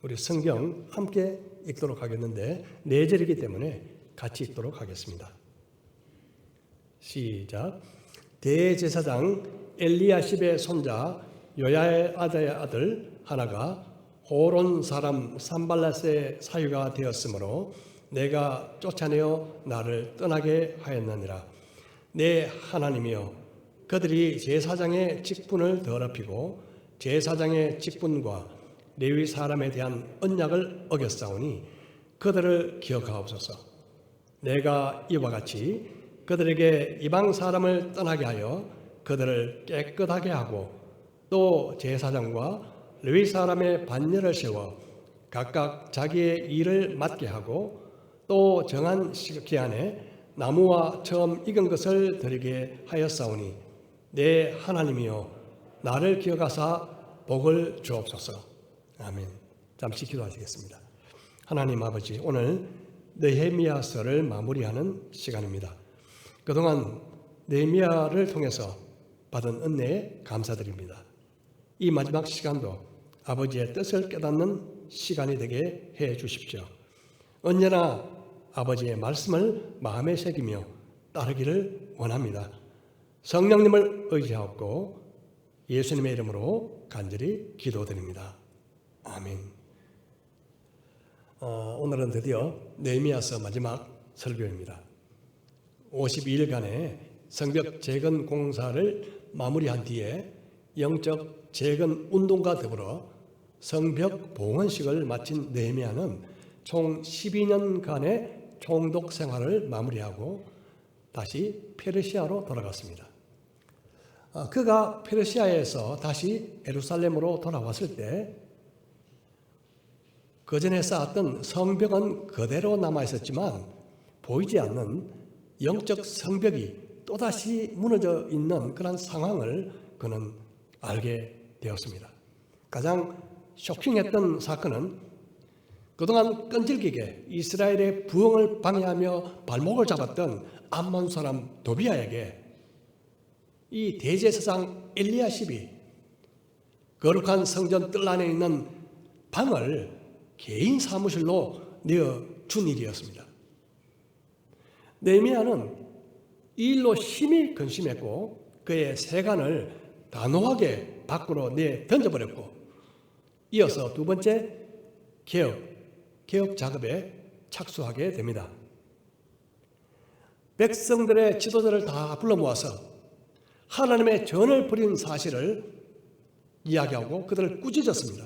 우리 성경 함께 읽도록 하겠는데 4절이기 때문에 같이 읽도록 하겠습니다. 시작. 대제사장 엘리야십의 손자 요야다의 아들 하나가 호론 사람 산발랏의 사유가 되었으므로 내가 쫓아내어 나를 떠나게 하였느니라. 내 하나님이여, 그들이 제사장의 직분을 더럽히고 제사장의 직분과 레위 사람에 대한 언약을 어겼사오니 그들을 기억하옵소서. 내가 이와 같이 그들에게 이방 사람을 떠나게 하여 그들을 깨끗하게 하고 또 제사장과 레위 사람의 반열을 세워 각각 자기의 일을 맡게 하고 또 정한 기한에 나무와 처음 익은 것을 드리게 하였사오니 내 하나님이여, 나를 기억하사 복을 주옵소서. 아멘. 잠시 기도하시겠습니다. 하나님 아버지, 오늘 느헤미야서를 마무리하는 시간입니다. 그동안 느헤미야를 통해서 받은 은혜에 감사드립니다. 이 마지막 시간도 아버지의 뜻을 깨닫는 시간이 되게 해 주십시오. 언제나 아버지의 말씀을 마음에 새기며 따르기를 원합니다. 성령님을 의지하옵고 예수님의 이름으로 간절히 기도드립니다. 아멘. 오늘은 드디어 느헤미야서 마지막 설교입니다. 52일간의 성벽 재건 공사를 마무리한 뒤에 영적 재건 운동과 더불어 성벽 봉헌식을 마친 느헤미야는 총 12년간의 총독 생활을 마무리하고 다시 페르시아로 돌아갔습니다. 그가 페르시아에서 다시 예루살렘으로 돌아왔을 때 그전에 쌓았던 성벽은 그대로 남아있었지만 보이지 않는 영적 성벽이 또다시 무너져 있는 그런 상황을 그는 알게 되었습니다. 가장 쇼킹했던 사건은 그동안 끈질기게 이스라엘의 부흥을 방해하며 발목을 잡았던 암몬 사람 도비아에게 이 대제사장 엘리야십이 거룩한 성전 뜰 안에 있는 방을 개인 사무실로 내어준 일이었습니다. 느헤미야는 이 일로 심히 근심했고 그의 세간을 단호하게 밖으로 내던져버렸고 이어서 두 번째 개혁 작업에 착수하게 됩니다. 백성들의 지도자를 다 불러 모아서 하나님의 전을 벌인 사실을 이야기하고 그들을 꾸짖었습니다.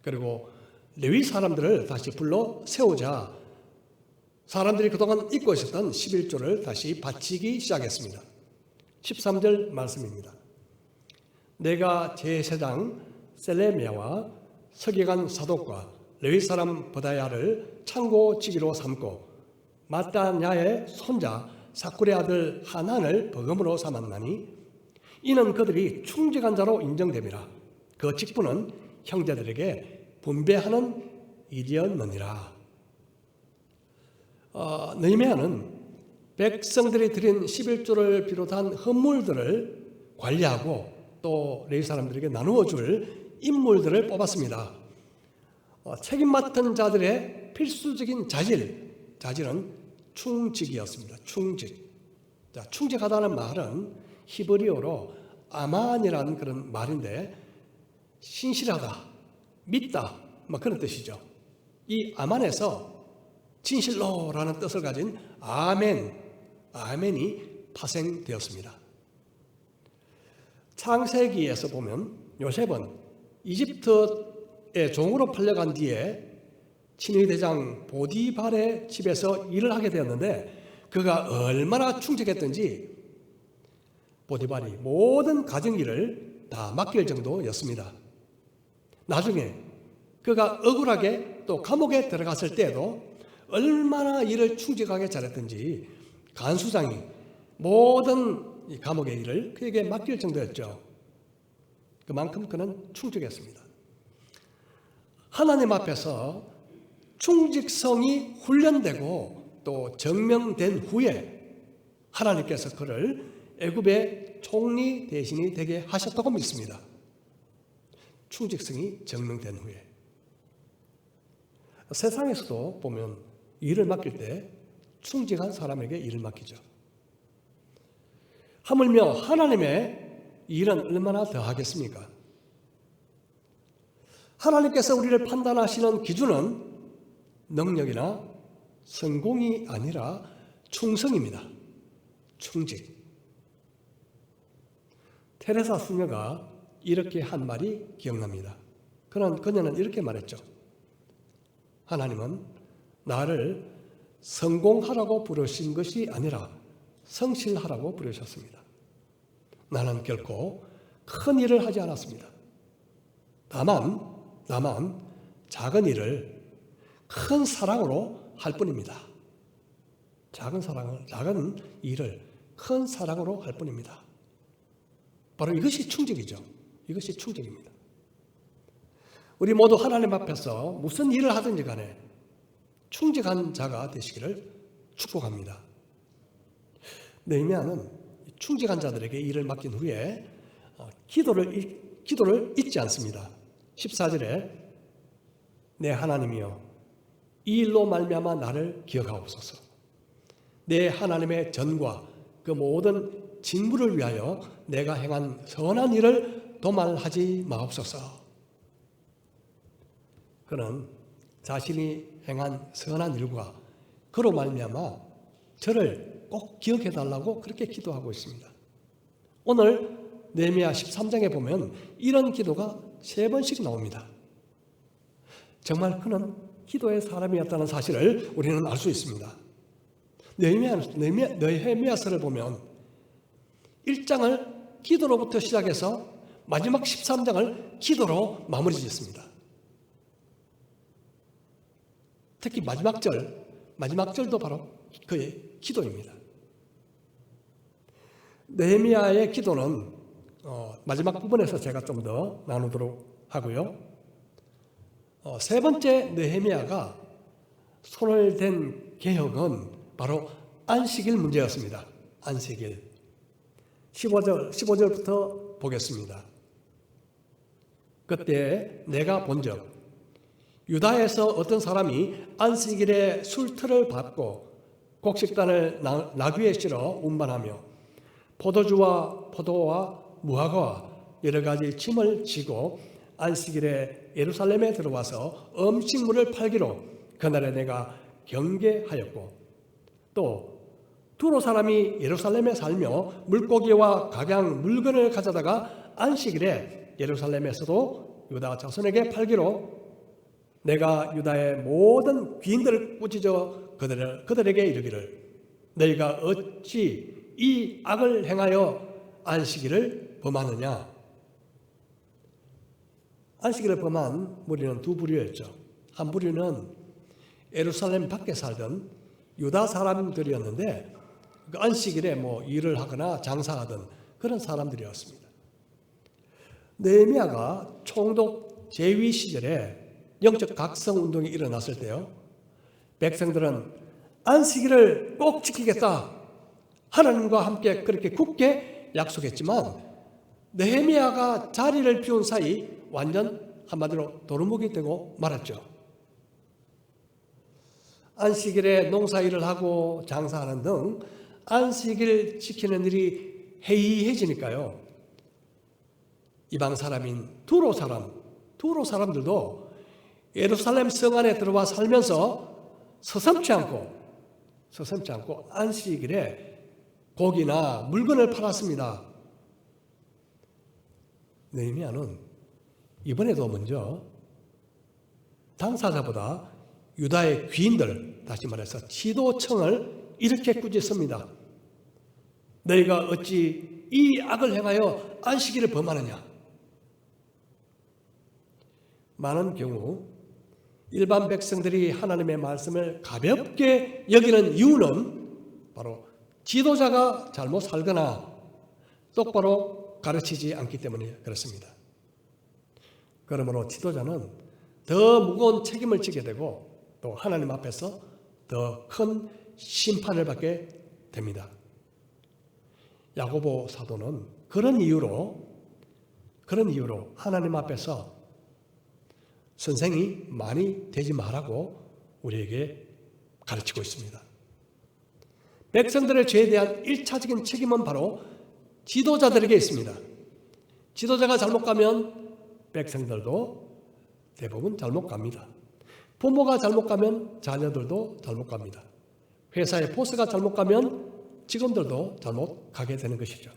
그리고 레위 사람들을 다시 불러 세우자 사람들이 그동안 잊고 있었던 11조를 다시 바치기 시작했습니다. 13절 말씀입니다. 내가 제사장 셀레미야와 서기관 사독과 레위 사람 보다야를 창고지기로 삼고 마따냐의 손자 사쿠의 아들 하난을 버금으로 삼았나니 이는 그들이 충직한 자로 인정됨이라. 그 직분은 형제들에게 분배하는 일이었느니라. 느헤미야는 백성들이 드린 11조를 비롯한 헌물들을 관리하고 또 레위 사람들에게 나누어 줄 인물들을 뽑았습니다. 책임 맡은 자들의 필수적인 자질은 충직이었습니다. 충직하다는 말은 히브리어로 아만이라는 그런 말인데 신실하다, 믿다 그런 뜻이죠. 이 아만에서 진실로라는 뜻을 가진 아멘이 파생되었습니다. 창세기에서 보면 요셉은 이집트의 종으로 팔려간 뒤에 친위 대장 보디발의 집에서 일을 하게 되었는데 그가 얼마나 충직했던지 보디발이 모든 가정일을 다 맡길 정도였습니다. 나중에 그가 억울하게 또 감옥에 들어갔을 때에도 얼마나 일을 충직하게 잘했던지 간수장이 모든 이 감옥의 일을 그에게 맡길 정도였죠. 그만큼 그는 충직했습니다. 하나님 앞에서 충직성이 훈련되고 또 증명된 후에 하나님께서 그를 애굽의 총리 대신이 되게 하셨다고 믿습니다. 충직성이 증명된 후에. 세상에서도 보면 일을 맡길 때 충직한 사람에게 일을 맡기죠. 하물며 하나님의 일은 얼마나 더 하겠습니까? 하나님께서 우리를 판단하시는 기준은 능력이나 성공이 아니라 충성입니다. 충직. 테레사 수녀가 이렇게 한 말이 기억납니다. 그녀는 이렇게 말했죠. 하나님은 나를 성공하라고 부르신 것이 아니라 성실하라고 부르셨습니다. 나는 결코 큰 일을 하지 않았습니다. 다만 작은 일을 큰 사랑으로 할 뿐입니다. 작은 일을 큰 사랑으로 할 뿐입니다. 바로 이것이 충직이죠. 이것이 충직입니다. 우리 모두 하나님 앞에서 무슨 일을 하든지 간에 충직한 자가 되시기를 축복합니다. 느헤미야는 충직한 자들에게 일을 맡긴 후에 기도를 잊지 않습니다. 14절에 내 하나님이여 이 일로 말미암아 나를 기억하옵소서. 내 하나님의 전과 그 모든 직무를 위하여 내가 행한 선한 일을 도말하지 마옵소서. 그는 자신이 행한 선한 일과 그로 말미암아 저를 꼭 기억해 달라고 그렇게 기도하고 있습니다. 오늘 느헤미야 13장에 보면 이런 기도가 3번씩 나옵니다. 정말 그는 기도의 사람이었다는 사실을 우리는 알 수 있습니다. 느헤미야서를 보면 1장을 기도로부터 시작해서 마지막 13장을 기도로 마무리 짓습니다. 특히 마지막 절도 바로 그의 기도입니다. 느헤미야의 기도는 마지막 부분에서 제가 좀 더 나누도록 하고요. 세 번째 느헤미야가 손을 댄 개혁은 바로 안식일 문제였습니다. 안식일. 15절부터 보겠습니다. 그때 내가 본즉 유다에서 어떤 사람이 안식일에 술틀을 밟고 곡식단을 나귀에 실어 운반하며 포도주와 포도와 무화과와 여러 가지 짐을 지고 안식일에 예루살렘에 들어와서 음식물을 팔기로 그날에 내가 경계하였고 또 두로 사람이 예루살렘에 살며 물고기와 각양 물건을 가져다가 안식일에 예루살렘에서도 유다 자손에게 팔기로 내가 유다의 모든 귀인들을 꾸짖어 그들에게 이르기를 너희가 어찌 이 악을 행하여 안식일을 범하느냐. 안식일을 범한 무리는 두 부류였죠. 한 부류는 예루살렘 밖에 살던 유다 사람들이었는데 그 안식일에 일을 하거나 장사하던 그런 사람들이었습니다. 느헤미야가 총독 제위 시절에 영적 각성 운동이 일어났을 때요, 백성들은 안식일을 꼭 지키겠다, 하나님과 함께 그렇게 굳게 약속했지만 느헤미야가 자리를 비운 사이 완전 한마디로 도루묵이 되고 말았죠. 안식일에 농사일을 하고 장사하는 등 안식일 지키는 일이 해이해지니까요, 이방 사람인 두로 사람들도 예루살렘 성 안에 들어와 살면서 서슴지 않고 안식일에 고기나 물건을 팔았습니다. 느헤미야는 이번에도 먼저 당사자보다 유다의 귀인들, 다시 말해서 지도층을 이렇게 꾸짖습니다. 너희가 어찌 이 악을 행하여 안식일을 범하느냐. 많은 경우 일반 백성들이 하나님의 말씀을 가볍게 여기는 이유는 바로 지도자가 잘못 살거나 똑바로 가르치지 않기 때문에 그렇습니다. 그러므로 지도자는 더 무거운 책임을 지게 되고 또 하나님 앞에서 더 큰 심판을 받게 됩니다. 야고보 사도는 그런 이유로 하나님 앞에서 선생이 많이 되지 말라고 우리에게 가르치고 있습니다. 백성들의 죄에 대한 1차적인 책임은 바로 지도자들에게 있습니다. 지도자가 잘못 가면 백성들도 대부분 잘못 갑니다. 부모가 잘못 가면 자녀들도 잘못 갑니다. 회사의 보스가 잘못 가면 직원들도 잘못 가게 되는 것이죠.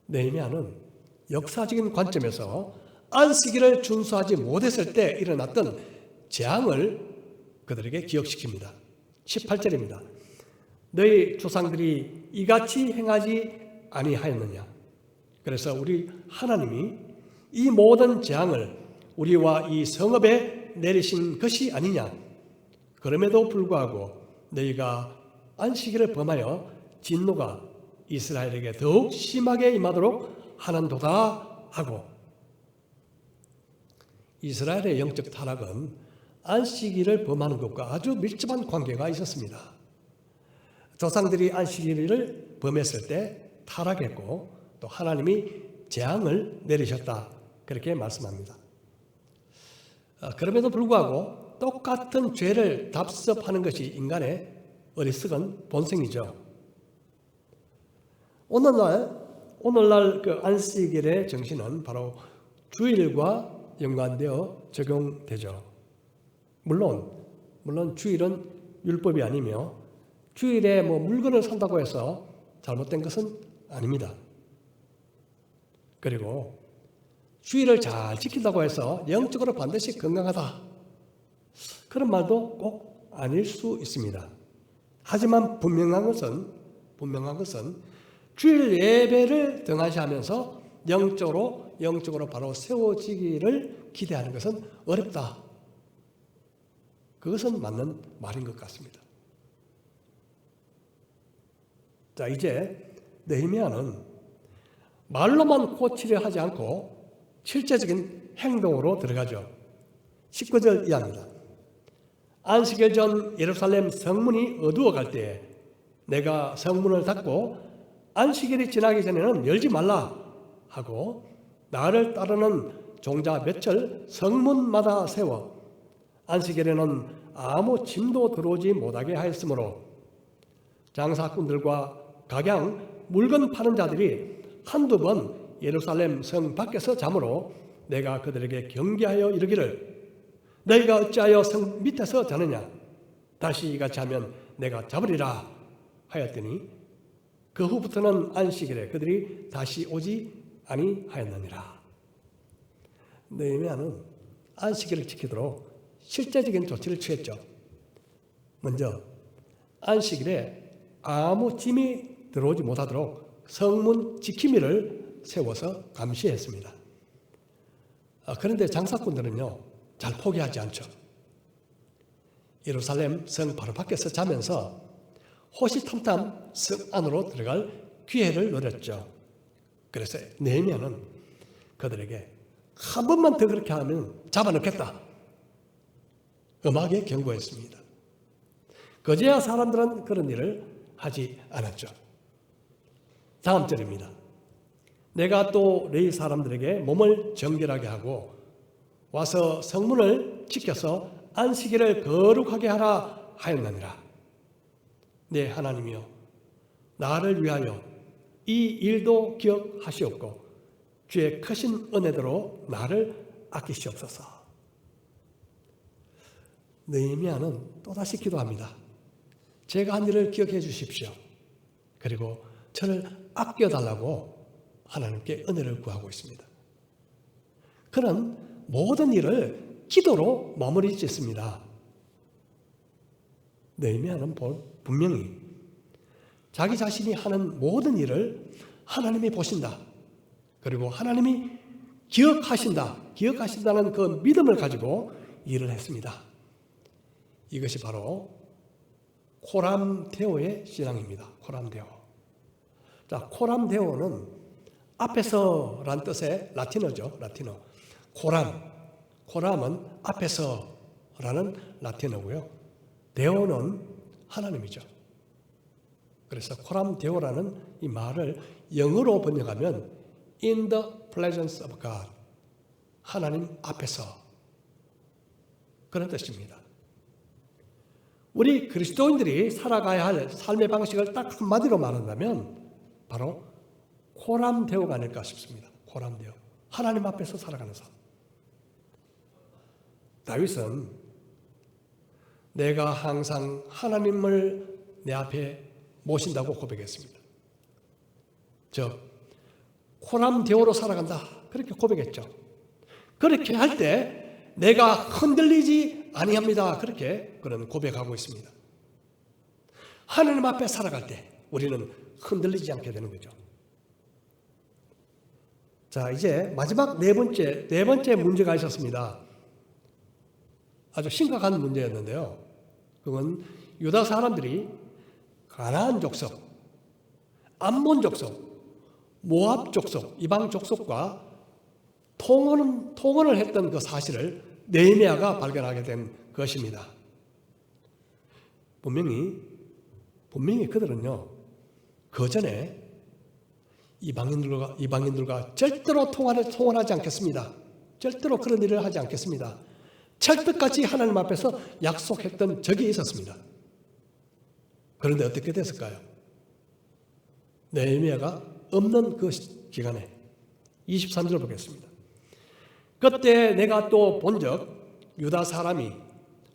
느헤미야는 역사적인 관점에서 안식일을 준수하지 못했을 때 일어났던 재앙을 그들에게 기억시킵니다. 18절입니다. 너희 조상들이 이같이 행하지 아니하였느냐. 그래서 우리 하나님이 이 모든 재앙을 우리와 이 성읍에 내리신 것이 아니냐. 그럼에도 불구하고 너희가 안식일을 범하여 진노가 이스라엘에게 더욱 심하게 임하도록 하는도다 하고, 이스라엘의 영적 타락은 안식일을 범하는 것과 아주 밀접한 관계가 있었습니다. 조상들이 안식일을 범했을 때 타락했고 또 하나님이 재앙을 내리셨다, 그렇게 말씀합니다. 그럼에도 불구하고 똑같은 죄를 답습하는 것이 인간의 어리석은 본성이죠. 오늘날 그 안식일의 정신은 바로 주일과 연관되어 적용되죠. 물론 주일은 율법이 아니며 주일에 물건을 산다고 해서 잘못된 것은 아닙니다. 그리고 주일을 잘 지킨다고 해서 영적으로 반드시 건강하다, 그런 말도 꼭 아닐 수 있습니다. 하지만 분명한 것은 주일 예배를 등한시하면서 영적으로 바로 세워지기를 기대하는 것은 어렵다. 그것은 맞는 말인 것 같습니다. 자, 이제 느헤미야는 말로만 고치려 하지 않고 실제적인 행동으로 들어가죠. 19절 이하입니다. 안식일 전 예루살렘 성문이 어두워갈 때에 내가 성문을 닫고 안식일이 지나기 전에는 열지 말라 하고 나를 따르는 종자 몇을 성문마다 세워 안식일에는 아무 짐도 들어오지 못하게 하였으므로 장사꾼들과 각양 물건 파는 자들이 한두 번 예루살렘 성 밖에서 자므로 내가 그들에게 경계하여 이르기를 너희가 어찌하여 성 밑에서 자느냐, 다시 이같이 하면 내가 잡으리라 하였더니 그 후부터는 안식일에 그들이 다시 오지 아니하였느니라. 느헤미야는 안식일을 지키도록 실제적인 조치를 취했죠. 먼저 안식일에 아무 짐이 들어오지 못하도록 성문 지킴이를 세워서 감시했습니다. 그런데 장사꾼들은요, 잘 포기하지 않죠. 예루살렘 성 바로 밖에서 자면서 호시탐탐 성 안으로 들어갈 기회를 노렸죠. 그래서 느헤미야는 그들에게 한 번만 더 그렇게 하면 잡아넣겠다, 엄하게 경고했습니다. 그제야 사람들은 그런 일을 하지 않았죠. 다음 절입니다. 내가 또 너희 사람들에게 몸을 정결하게 하고 와서 성문을 지켜서 안식일을 거룩하게 하라 하였느니라. 네, 하나님이여, 나를 위하여 이 일도 기억하시옵고 주의 크신 은혜대로 나를 아끼시옵소서. 느헤미야는 또다시 기도합니다. 제가 한 일을 기억해 주십시오. 그리고 저를 아껴달라고 하나님께 은혜를 구하고 있습니다. 그는 모든 일을 기도로 마무리 짓습니다. 느헤미야는 분명히 자기 자신이 하는 모든 일을 하나님이 보신다. 그리고 하나님이 기억하신다는 그 믿음을 가지고 일을 했습니다. 이것이 바로 코람데오의 신앙입니다. 코람데오. 자, 코람데오는 앞에서란 뜻의 라틴어죠. 라틴어. 코람은 앞에서라는 라틴어고요. 데오는 하나님이죠. 그래서 코람데오라는 이 말을 영어로 번역하면 in the presence of God, 하나님 앞에서. 그런 뜻입니다. 우리 그리스도인들이 살아가야 할 삶의 방식을 딱 한마디로 말한다면 바로 코람데오가 아닐까 싶습니다. 코람데오. 하나님 앞에서 살아가는 삶. 다윗은 내가 항상 하나님을 내 앞에 모신다고 고백했습니다. 코람데오로 살아간다. 그렇게 고백했죠. 그렇게 할 때 내가 흔들리지 아니합니다. 그렇게 그런 고백하고 있습니다. 하나님 앞에 살아갈 때 우리는 흔들리지 않게 되는 거죠. 자, 이제 마지막 네 번째 문제가 있었습니다. 아주 심각한 문제였는데요. 그건 유다 사람들이 가나안 족속, 암몬 족속, 모압 족속, 이방 족속과 통혼을 했던 그 사실을 느헤미야가 발견하게 된 것입니다. 분명히 그들은요, 그 전에 이방인들과 절대로 통혼하지 않겠습니다. 절대로 그런 일을 하지 않겠습니다. 철떡같이 하나님 앞에서 약속했던 적이 있었습니다. 그런데 어떻게 됐을까요? 느헤미야가 없는 그 기간에 23절 보겠습니다. 그때 내가 또 본적 유다 사람이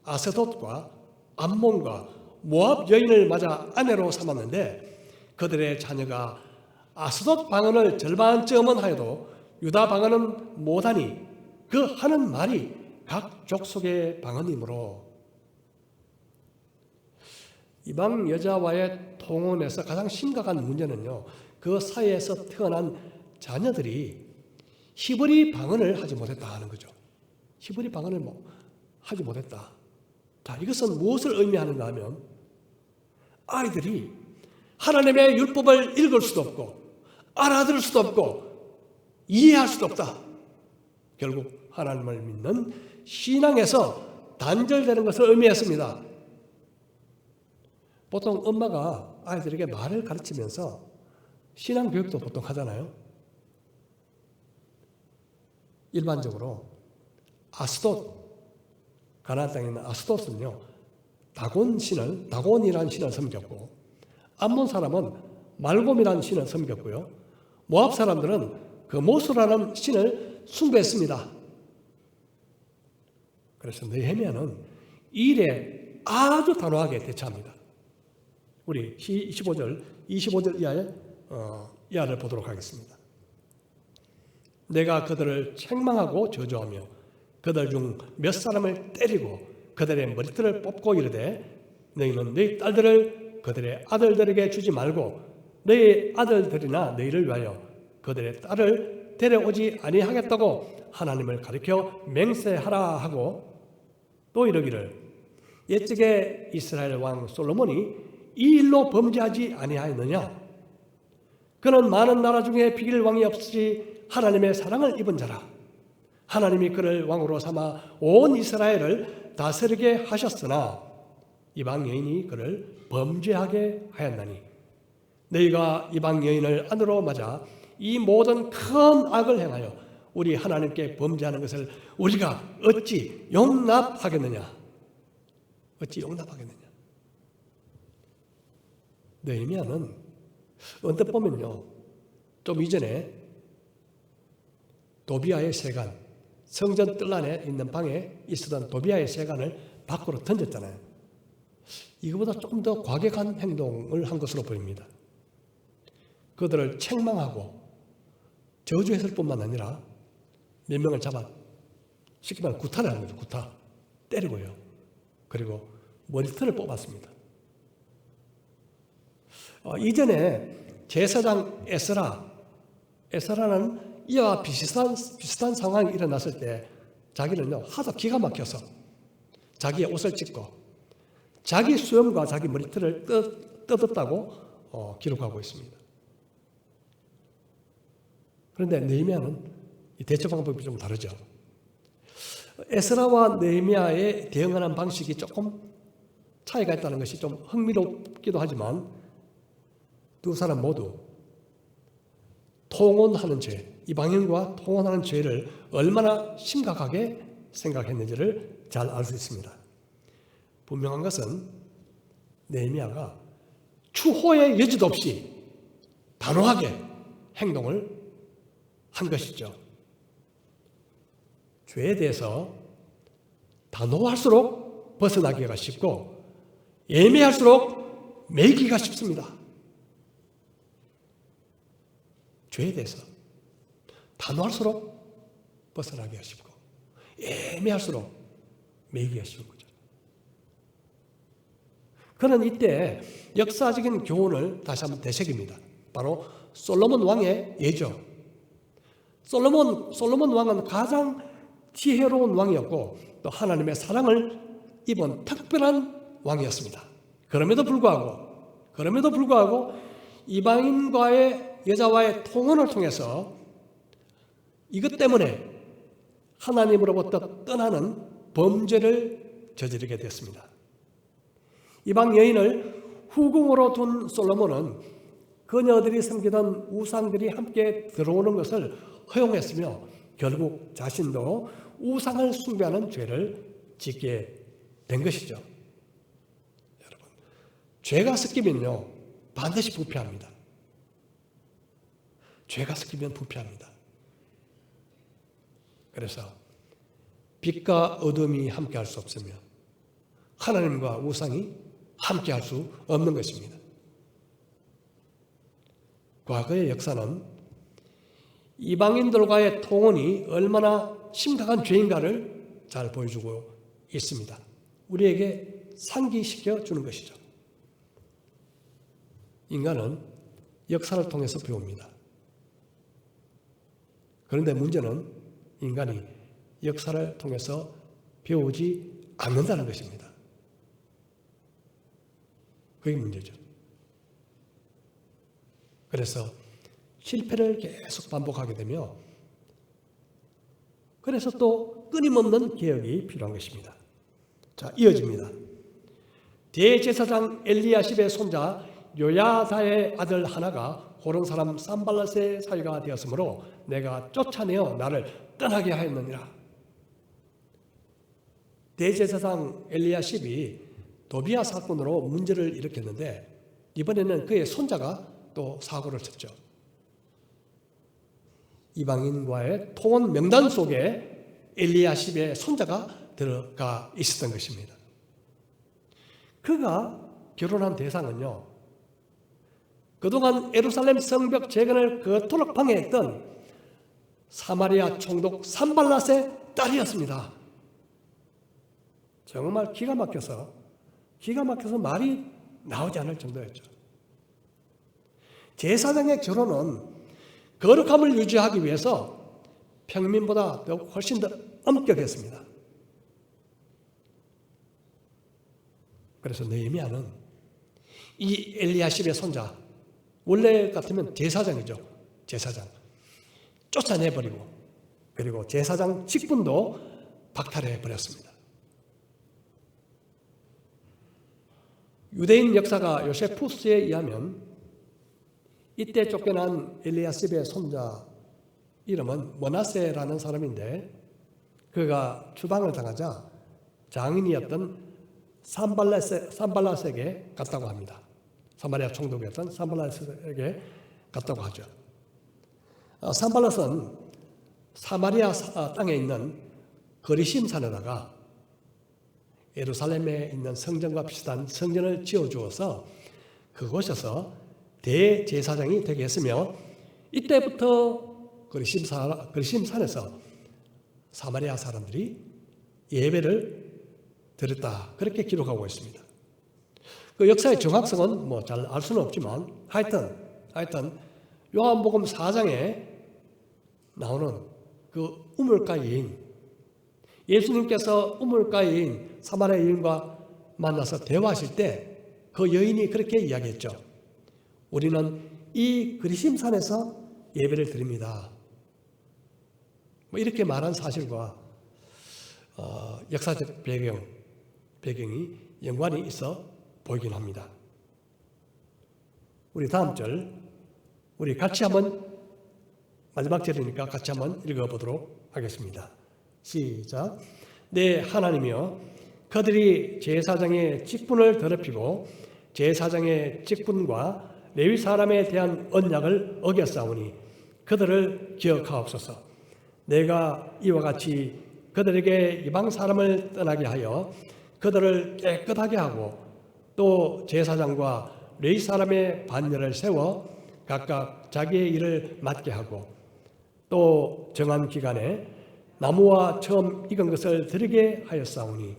아스돗과 암몬과 모압 여인을 맞아 아내로 삼았는데 그들의 자녀가 아스돗 방언을 절반쯤은 하여도 유다 방언은 못하니 그 하는 말이 각 족속의 방언이므로. 이방 여자와의 통혼에서 가장 심각한 문제는요, 그 사이에서 태어난 자녀들이 히브리 방언을 하지 못했다 하는 거죠. 히브리 방언을 하지 못했다. 자, 이것은 무엇을 의미하는가 하면 아이들이 하나님의 율법을 읽을 수도 없고 알아들을 수도 없고 이해할 수도 없다. 결국 하나님을 믿는 신앙에서 단절되는 것을 의미했습니다. 보통 엄마가 아이들에게 말을 가르치면서 신앙 교육도 보통 하잖아요. 일반적으로 아스돗, 가나안 땅에 있는 아스돗은요, 다곤이라는 신을 섬겼고, 암몬 사람은 말곰이라는 신을 섬겼고요, 모압 사람들은 그 모스라는 신을 숭배했습니다. 그래서 느헤미야는 이 일에 아주 단호하게 대처합니다. 우리 25절 이하를 보도록 하겠습니다. 내가 그들을 책망하고 저주하며 그들 중 몇 사람을 때리고 그들의 머리털을 뽑고 이르되 너희는 너희 딸들을 그들의 아들들에게 주지 말고 너희 아들들이나 너희를 위하여 그들의 딸을 데려오지 아니하겠다고 하나님을 가리켜 맹세하라 하고 또 이르기를 옛적에 이스라엘 왕 솔로몬이 이 일로 범죄하지 아니하였느냐? 그는 많은 나라 중에 비길 왕이 없이 하나님의 사랑을 입은 자라. 하나님이 그를 왕으로 삼아 온 이스라엘을 다스리게 하셨으나 이방 여인이 그를 범죄하게 하였나니 너희가 이방 여인을 아내로 맞아 이 모든 큰 악을 행하여 우리 하나님께 범죄하는 것을 우리가 어찌 용납하겠느냐? 어찌 용납하겠느냐? 느헤미야는 언뜻 보면요, 좀 이전에 도비아의 세관, 성전 뜰 안에 있는 방에 있었던 도비아의 세관을 밖으로 던졌잖아요. 이거보다 조금 더 과격한 행동을 한 것으로 보입니다. 그들을 책망하고 저주했을 뿐만 아니라 몇 명을 잡아 쉽게 말하면 구타를 한 거죠. 구타. 때리고요. 그리고 머리털을 뽑았습니다. 이전에 제사장 에스라는 이와 비슷한 상황이 일어났을 때 자기는요, 하도 기가 막혀서 자기의 옷을 찢고 자기 수염과 자기 머리털을 뜯었다고 기록하고 있습니다. 그런데 느헤미야는 이 대처 방법이 좀 다르죠. 에스라와 느헤미야의 대응하는 방식이 조금 차이가 있다는 것이 좀 흥미롭기도 하지만 두 사람 모두 통혼하는 죄, 이방인과 통혼하는 죄를 얼마나 심각하게 생각했는지를 잘 알 수 있습니다. 분명한 것은 느헤미야가 추호의 여지도 없이 단호하게 행동을 한 것이죠. 죄에 대해서 단호할수록 벗어나기가 쉽고 예민할수록 매기가 쉽습니다. 죄에 대해서 단호할수록 벗어나기가 쉽고 예민할수록 매기가 쉬운 거죠. 그는 이때 역사적인 교훈을 다시 한번 되새깁니다. 바로 솔로몬 왕의 예죠. 솔로몬 왕은 가장 지혜로운 왕이었고 또 하나님의 사랑을 입은 특별한 왕이었습니다. 그럼에도 불구하고 이방인과의 여자와의 통혼을 통해서 이것 때문에 하나님으로부터 떠나는 범죄를 저지르게 됐습니다. 이방 여인을 후궁으로 둔 솔로몬은 그녀들이 섬기던 우상들이 함께 들어오는 것을 허용했으며 결국 자신도 우상을 숭배하는 죄를 짓게 된 것이죠. 여러분, 죄가 섞이면요 반드시 부패합니다. 죄가 섞이면 부패합니다. 그래서 빛과 어둠이 함께할 수 없으며 하나님과 우상이 함께할 수 없는 것입니다. 과거의 역사는 이방인들과의 통혼이 얼마나 심각한 죄인가를 잘 보여주고 있습니다. 우리에게 상기시켜 주는 것이죠. 인간은 역사를 통해서 배웁니다. 그런데 문제는 인간이 역사를 통해서 배우지 않는다는 것입니다. 그게 문제죠. 그래서 실패를 계속 반복하게 되며 그래서 또 끊임없는 개혁이 필요한 것입니다. 자, 이어집니다. 대제사장 엘리야십의 손자 요야다의 아들 하나가 호른 사람 산발랏의 사위가 되었으므로 내가 쫓아내어 나를 떠나게 하였느니라. 대제사장 엘리야십이 도비야 사건으로 문제를 일으켰는데 이번에는 그의 손자가 또 사고를 쳤죠. 이방인과의 통혼 명단 속에 엘리야십의 손자가 들어가 있었던 것입니다. 그가 결혼한 대상은요, 그동안 예루살렘 성벽 재건을 그토록 방해했던 사마리아 총독 산발랏의 딸이었습니다. 정말 기가 막혀서 말이 나오지 않을 정도였죠. 제사장의 결혼은 거룩함을 유지하기 위해서 평민보다 훨씬 더 엄격했습니다. 그래서 느헤미야는 이 엘리야십의 손자, 원래 같으면 제사장이죠. 제사장. 쫓아내버리고 그리고 제사장 직분도 박탈해버렸습니다. 유대인 역사가 요세푸스에 의하면 이때 쫓겨난 엘리야십의 손자 이름은 므낫세라는 사람인데 그가 추방을 당하자 장인이었던 산발랏에게 갔다고 합니다. 사마리아 총독이었던 산발랏에게 갔다고 하죠. 산발랏은 사마리아 땅에 있는 거리심 산에다가 예루살렘에 있는 성전과 비슷한 성전을 지어주어서 그곳에서 대제사장이 되게 했으며 이때부터 거리심 산에서 사마리아 사람들이 예배를 드렸다 그렇게 기록하고 있습니다. 그 역사의 정확성은 뭐 잘 알 수는 없지만 하여튼 요한복음 4장에 나오는 그 우물가인 예수님께서 우물가인 사마리아 여인과 만나서 대화하실 때 그 여인이 그렇게 이야기했죠. 우리는 이 그리심산에서 예배를 드립니다. 뭐 이렇게 말한 사실과 역사적 배경이 연관이 있어 보이긴 합니다. 우리 다음 절 우리 같이 한번 마지막 절이니까 같이 한번 읽어보도록 하겠습니다. 시작. 내 하나님이여, 그들이 제사장의 직분을 더럽히고 제사장의 직분과 레위 사람에 대한 언약을 어겼사오니 그들을 기억하옵소서. 내가 이와 같이 그들에게 이방 사람을 떠나게 하여 그들을 깨끗하게 하고 또 제사장과 레위 사람의 반열을 세워 각각 자기의 일을 맡게 하고 또 정한 기간에 나무와 처음 익은 것을 드리게 하였사오니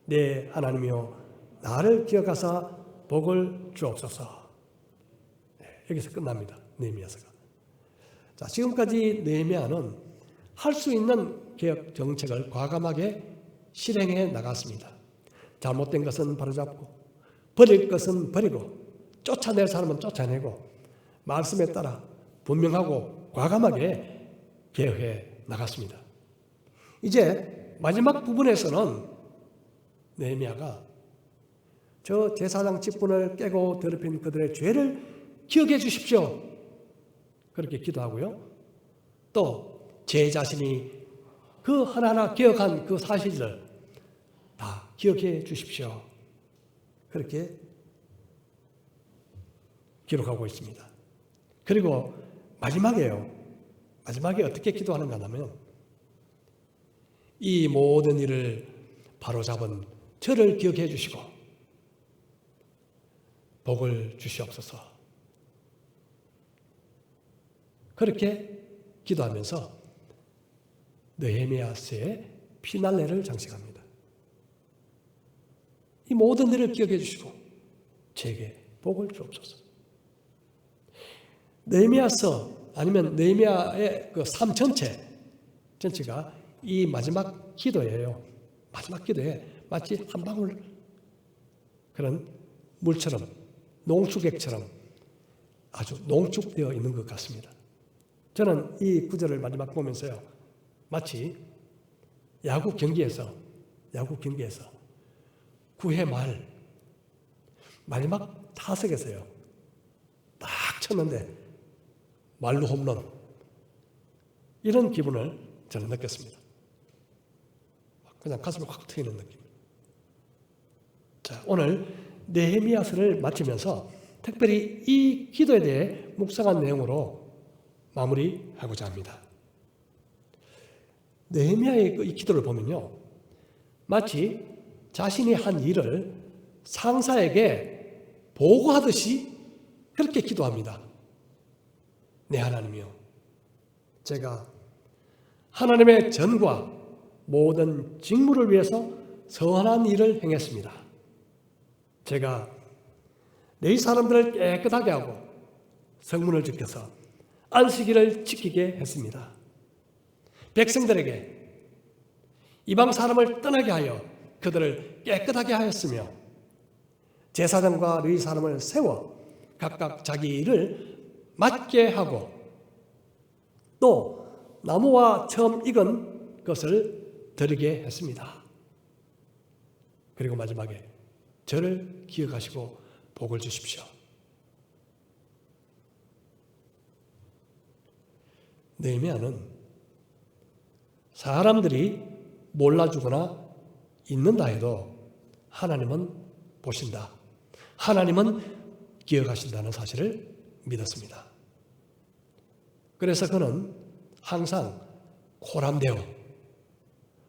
내 하나님이여, 나를 기억하사 복을 주옵소서. 여기서 끝납니다. 느헤미야서가. 자, 지금까지 느헤미야는 할 수 있는 개혁 정책을 과감하게 실행해 나갔습니다. 잘못된 것은 바로잡고 버릴 것은 버리고 쫓아낼 사람은 쫓아내고 말씀에 따라 분명하고 과감하게 개혁해 나갔습니다. 이제 마지막 부분에서는 느헤미야가 저 제사장 직분을 깨고 더럽힌 그들의 죄를 기억해 주십시오. 그렇게 기도하고요. 또 제 자신이 그 하나하나 기억한 그 사실을 다 기억해 주십시오. 그렇게 기록하고 있습니다. 그리고 마지막에 어떻게 기도하는가 하면 이 모든 일을 바로잡은 저를 기억해 주시고 복을 주시옵소서. 그렇게 기도하면서 느헤미야서의 피날레를 장식합니다. 이 모든 일을 기억해 주시고 제게 복을 주옵소서. 느헤미야서 아니면 느헤미야의 그 삶 전체가 이 마지막 기도예요. 마지막 기도에 마치 한 방울 그런 물처럼 농축액처럼 아주 농축되어 있는 것 같습니다. 저는 이 구절을 마지막 보면서요, 마치 야구 경기에서 9회 말 마지막 타석에서요 딱 쳤는데 말루 홈런, 이런 기분을 저는 느꼈습니다. 그냥 가슴이 확 트이는 느낌. 자, 오늘 느헤미야서를 마치면서 특별히 이 기도에 대해 묵상한 내용으로 마무리하고자 합니다. 느헤미야의 이 기도를 보면요, 마치 자신이 한 일을 상사에게 보고하듯이 그렇게 기도합니다. 내 하나님이여, 제가 하나님의 전과 모든 직무를 위해서 선한 일을 행했습니다. 제가 내 사람들을 깨끗하게 하고 성문을 지켜서 안식일을 지키게 했습니다. 백성들에게 이방 사람을 떠나게 하여 그들을 깨끗하게 하였으며 제사장과 레위 사람을 세워 각각 자기 일을 맡게 하고 또 나무와 처음 익은 것을 드리게 했습니다. 그리고 마지막에 저를 기억하시고 복을 주십시오. 느헤미야는 사람들이 몰라주거나 잊는다 해도 하나님은 보신다, 하나님은 기억하신다는 사실을 믿었습니다. 그래서 그는 항상 코람되어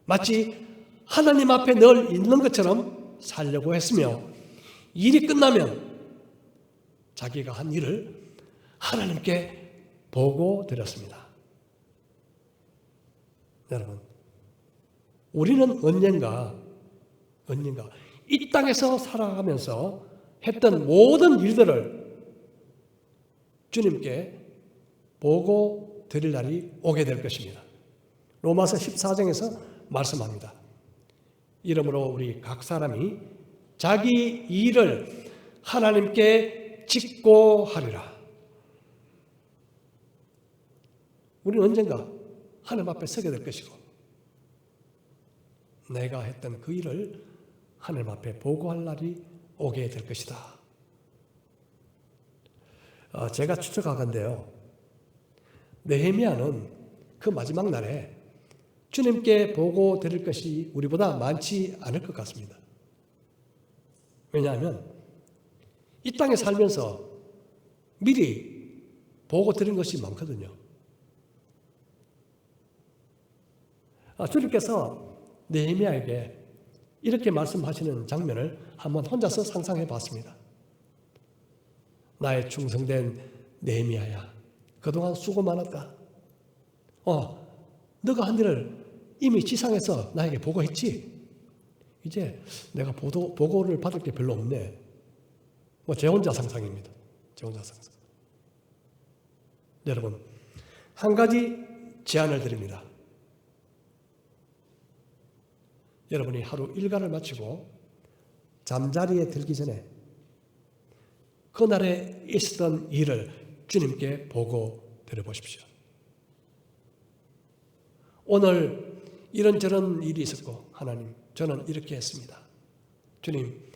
마치 하나님 앞에 늘 있는 것처럼 살려고 했으며 일이 끝나면 자기가 한 일을 하나님께 보고 드렸습니다. 여러분, 우리는 언젠가 이 땅에서 살아가면서 했던 모든 일들을 주님께 보고 드릴 날이 오게 될 것입니다. 로마서 14장에서 말씀합니다. 이러므로 우리 각 사람이 자기 일을 하나님께 짓고 하리라. 우리는 언젠가 하나님 앞에 서게 될 것이고 내가 했던 그 일을 하나님 앞에 보고할 날이 오게 될 것이다. 제가 추측하건대요, 느헤미야는 그 마지막 날에 주님께 보고 드릴 것이 우리보다 많지 않을 것 같습니다. 왜냐하면 이 땅에 살면서 미리 보고 드린 것이 많거든요. 주님께서 느헤미야에게 이렇게 말씀하시는 장면을 한번 혼자서 상상해 봤습니다. 나의 충성된 느헤미야야, 그동안 수고 많았다. 너가 한 일을 이미 지상에서 나에게 보고했지? 이제 내가 보고를 받을 게 별로 없네. 제 혼자 상상입니다. 제 혼자 상상. 여러분, 한 가지 제안을 드립니다. 여러분이 하루 일과를 마치고 잠자리에 들기 전에 그날에 있었던 일을 주님께 보고 드려보십시오. 오늘 이런저런 일이 있었고 하나님, 저는 이렇게 했습니다. 주님,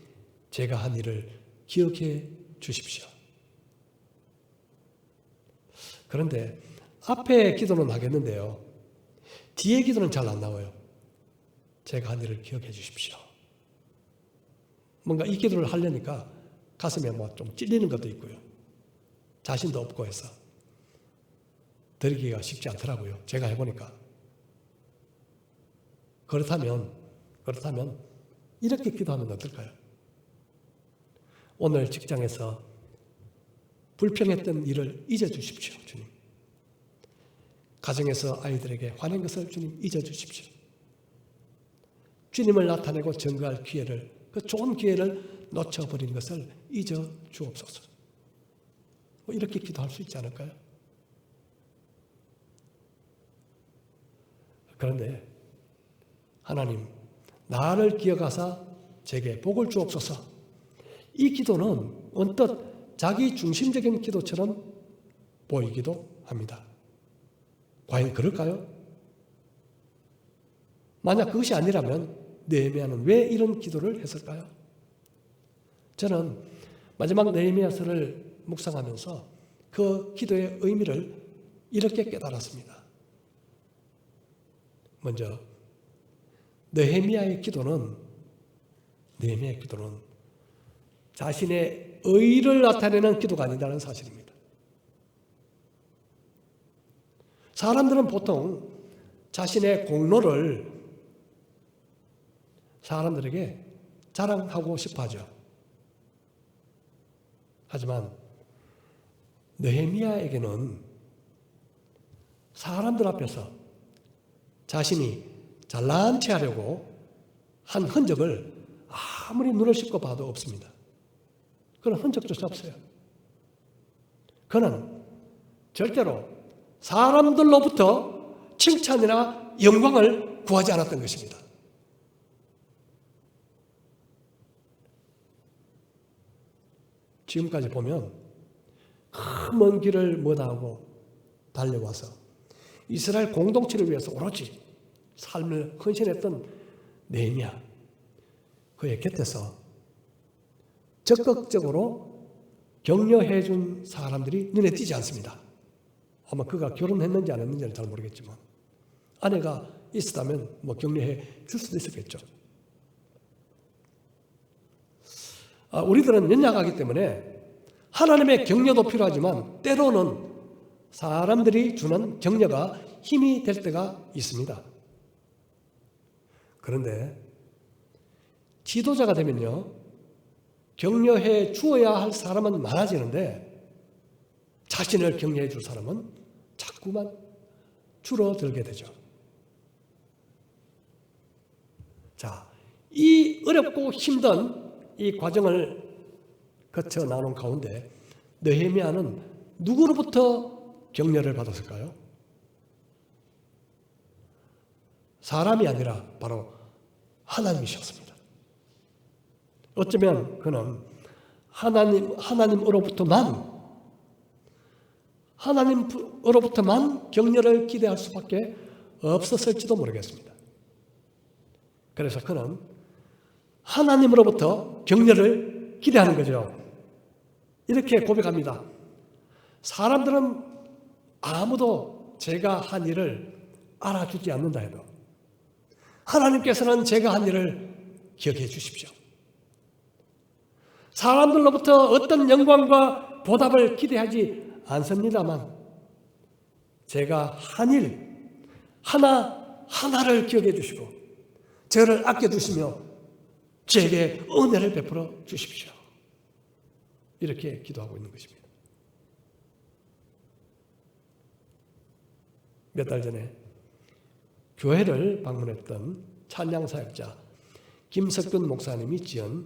제가 한 일을 기억해 주십시오. 그런데 앞에 기도는 하겠는데요, 뒤에 기도는 잘 안 나와요. 제가 한 일을 기억해 주십시오. 뭔가 이 기도를 하려니까 가슴에 좀 찔리는 것도 있고요. 자신도 없고 해서 드리기가 쉽지 않더라고요. 제가 해보니까. 그렇다면 이렇게 기도하면 어떨까요? 오늘 직장에서 불평했던 일을 잊어주십시오, 주님. 가정에서 아이들에게 화낸 것을 주님 잊어주십시오. 주님을 나타내고 증거할 기회를, 그 좋은 기회를 놓쳐버린 것을 잊어주옵소서. 이렇게 기도할 수 있지 않을까요? 그런데 하나님, 나를 기억하사 제게 복을 주옵소서. 이 기도는 언뜻 자기 중심적인 기도처럼 보이기도 합니다. 과연 그럴까요? 만약 그것이 아니라면 느헤미야는 왜 이런 기도를 했을까요? 저는 마지막 느헤미야서를 묵상하면서 그 기도의 의미를 이렇게 깨달았습니다. 먼저 느헤미야의 기도는 자신의 의를 나타내는 기도가 아니라는 사실입니다. 사람들은 보통 자신의 공로를 사람들에게 자랑하고 싶어 하죠. 하지만 느헤미야에게는 사람들 앞에서 자신이 잘난 체 하려고 한 흔적을 아무리 눈을 씻고 봐도 없습니다. 그런 흔적조차 없어요. 그는 절대로 사람들로부터 칭찬이나 영광을 구하지 않았던 것입니다. 지금까지 보면 먼 길을 머다하고 달려와서 이스라엘 공동체를 위해서 오로지 삶을 헌신했던 느헤미야, 그의 곁에서 적극적으로 격려해 준 사람들이 눈에 띄지 않습니다. 아마 그가 결혼했는지 안 했는지는 잘 모르겠지만 아내가 있었다면 격려해 줄 수도 있었겠죠. 우리들은 연약하기 때문에 하나님의 격려도 필요하지만 때로는 사람들이 주는 격려가 힘이 될 때가 있습니다. 그런데 지도자가 되면요, 격려해 주어야 할 사람은 많아지는데 자신을 격려해 줄 사람은 자꾸만 줄어들게 되죠. 자, 이 어렵고 힘든 이 과정을 거쳐 나눈 가운데 느헤미야는 누구로부터 격려를 받았을까요? 사람이 아니라 바로 하나님이셨습니다. 어쩌면 그는 하나님으로부터만 격려를 기대할 수밖에 없었을지도 모르겠습니다. 그래서 그는 하나님으로부터 격려를 기대하는 거죠. 이렇게 고백합니다. 사람들은 아무도 제가 한 일을 알아주지 않는다 해도 하나님께서는 제가 한 일을 기억해 주십시오. 사람들로부터 어떤 영광과 보답을 기대하지 않습니다만 제가 한 일 하나하나를 기억해 주시고 저를 아껴두시며 제게 은혜를 베풀어 주십시오. 이렇게 기도하고 있는 것입니다. 몇 달 전에 교회를 방문했던 찬양사역자 김석근 목사님이 지은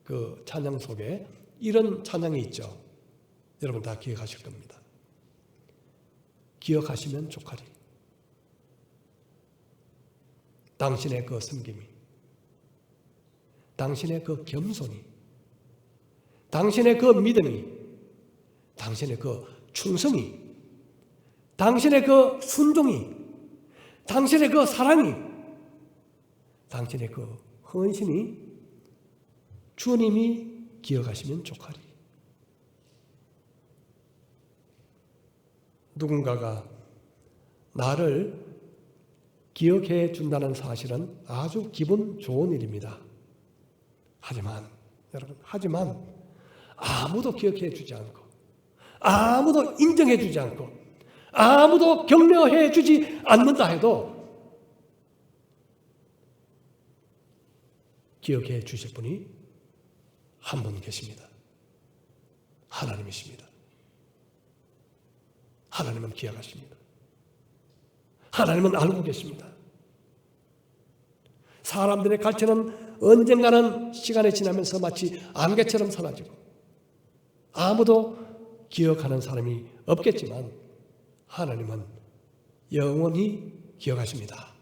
그 찬양 속에 이런 찬양이 있죠. 여러분 다 기억하실 겁니다. 기억하시면 족하리. 당신의 그 섬김이, 당신의 그 겸손이, 당신의 그 믿음이, 당신의 그 충성이, 당신의 그 순종이, 당신의 그 사랑이, 당신의 그 헌신이 주님이 기억하시면 족하리. 누군가가 나를 기억해 준다는 사실은 아주 기분 좋은 일입니다. 하지만 여러분, 아무도 기억해 주지 않고 아무도 인정해 주지 않고 아무도 격려해 주지 않는다 해도 기억해 주실 분이 한 분 계십니다. 하나님이십니다. 하나님은 기억하십니다. 하나님은 알고 계십니다. 사람들의 가치는 언젠가는 시간이 지나면서 마치 안개처럼 사라지고 아무도 기억하는 사람이 없겠지만 하나님은 영원히 기억하십니다.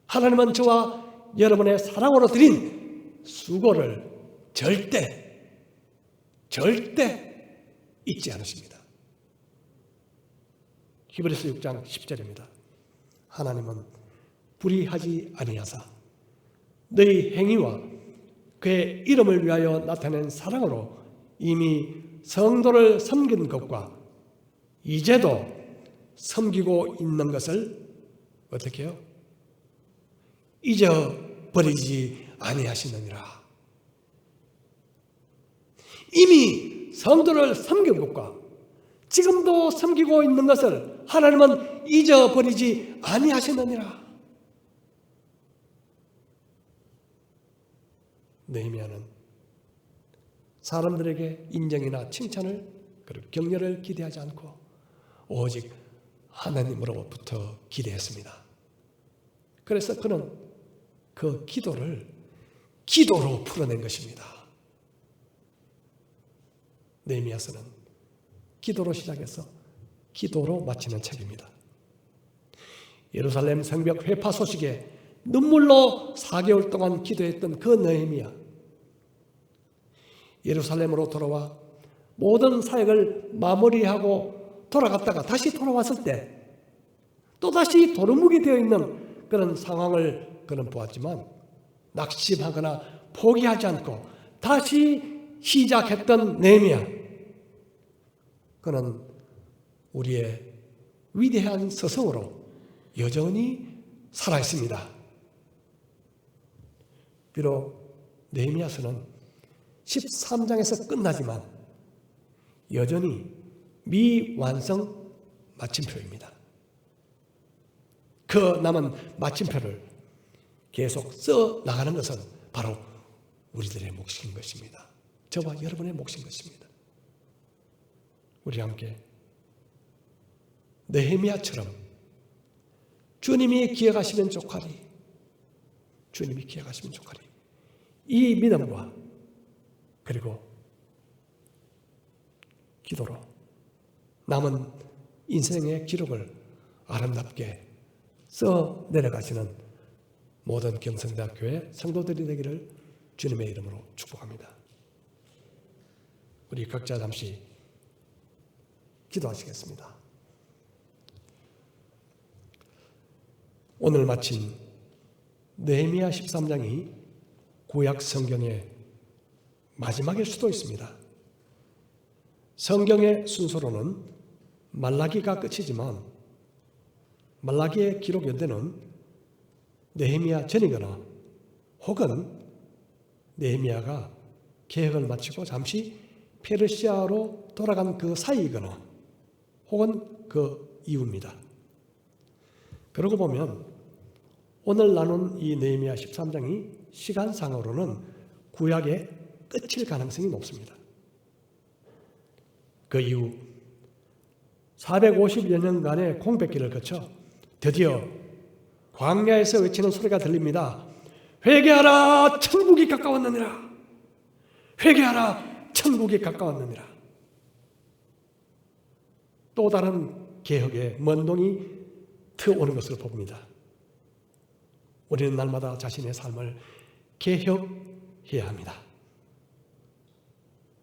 하나님은 저와 여러분의 사랑으로 드린 수고를 절대 잊지 않으십니다. 히브리서 6장 10절입니다. 하나님은 불의하지 아니하사 너희 행위와 그의 이름을 위하여 나타낸 사랑으로 이미 성도를 섬긴 것과 이제도 섬기고 있는 것을 어떻게 해요? 잊어버리지 아니하시느니라. 이미 성도를 섬긴 것과 지금도 섬기고 있는 것을 하나님은 잊어버리지 아니하시느니라. 느헤미야는 사람들에게 인정이나 칭찬을 그리고 격려를 기대하지 않고 오직 하나님으로부터 기대했습니다. 그래서 그는 그 기도를 기도로 풀어낸 것입니다. 느헤미야서는 기도로 시작해서 기도로 마치는 책입니다. 예루살렘 성벽 회파 소식에 눈물로 4개월 동안 기도했던 그 느헤미야, 예루살렘으로 돌아와 모든 사역을 마무리하고 돌아갔다가 다시 돌아왔을 때 또다시 도루묵이 되어 있는 그런 상황을 그는 보았지만 낙심하거나 포기하지 않고 다시 시작했던 느헤미야, 그는 우리의 위대한 스승으로 여전히 살아있습니다. 비록 느헤미야서는 13장에서 끝나지만 여전히 미완성 마침표입니다. 그 남은 마침표를 계속 써 나가는 것은 바로 우리들의 몫인 것입니다. 저와 여러분의 몫인 것입니다. 우리 함께 느헤미야처럼 주님이 기억하시면 족하리, 주님이 기억하시면 족하리, 이 믿음과 그리고 기도로 남은 인생의 기록을 아름답게 써 내려가시는 모든 경성대학교의 성도들이 되기를 주님의 이름으로 축복합니다. 우리 각자 잠시 기도하시겠습니다. 오늘 마친 느헤미야 13장이 구약 성경의 마지막일 수도 있습니다. 성경의 순서로는 말라기가 끝이지만 말라기의 기록 연대는 느헤미야 전이거나 혹은 느헤미야가 개혁을 마치고 잠시 페르시아로 돌아간 그 사이이거나 혹은 그 이후입니다. 그러고 보면 오늘 나눈 이 느헤미야 13장이 시간상으로는 구약의 끝일 가능성이 높습니다. 그 이후 450여 년간의 공백기를 거쳐 드디어 광야에서 외치는 소리가 들립니다. 회개하라, 천국이 가까웠느니라. 회개하라, 천국이 가까웠느니라. 또 다른 개혁의 먼동이 트어오는 것을 봅니다. 우리는 날마다 자신의 삶을 개혁해야 합니다.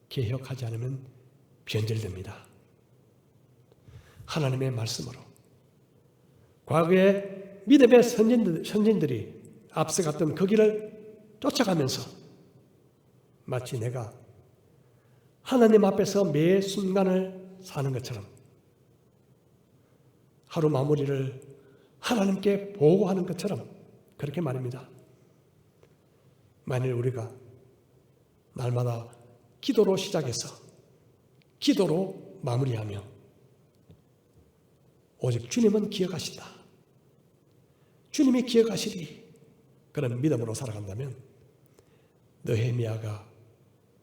개혁하지 않으면 변절됩니다. 하나님의 말씀으로 과거의 믿음의 선진들이 앞서갔던 그 길을 쫓아가면서 마치 내가 하나님 앞에서 매 순간을 사는 것처럼 하루 마무리를 하나님께 보고하는 것처럼 그렇게 말입니다. 만일 우리가 날마다 기도로 시작해서 기도로 마무리하며 오직 주님은 기억하신다. 주님이 기억하시리. 그런 믿음으로 살아간다면 느헤미야가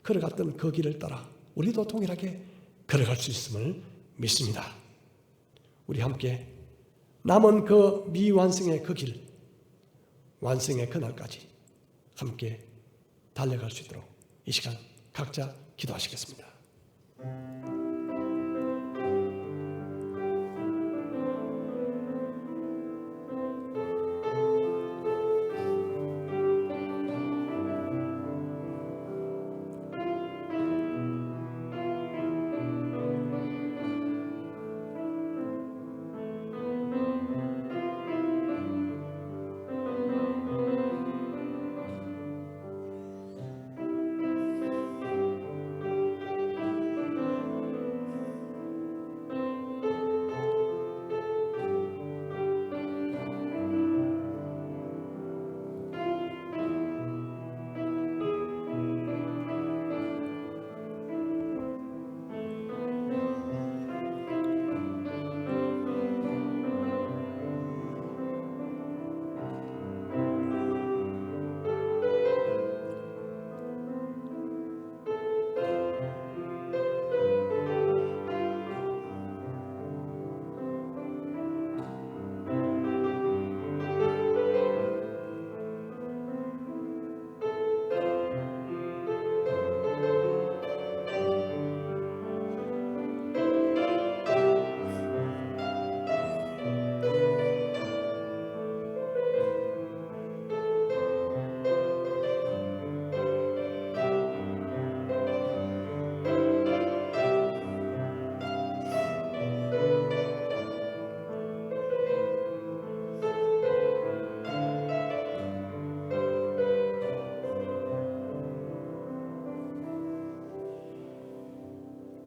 걸어갔던 그 길을 따라 우리도 동일하게 걸어갈 수 있음을 믿습니다. 우리 함께 남은 그 미완성의 그 길, 완성의 그날까지 함께 달려갈 수 있도록 이 시간 각자 기도하시겠습니다.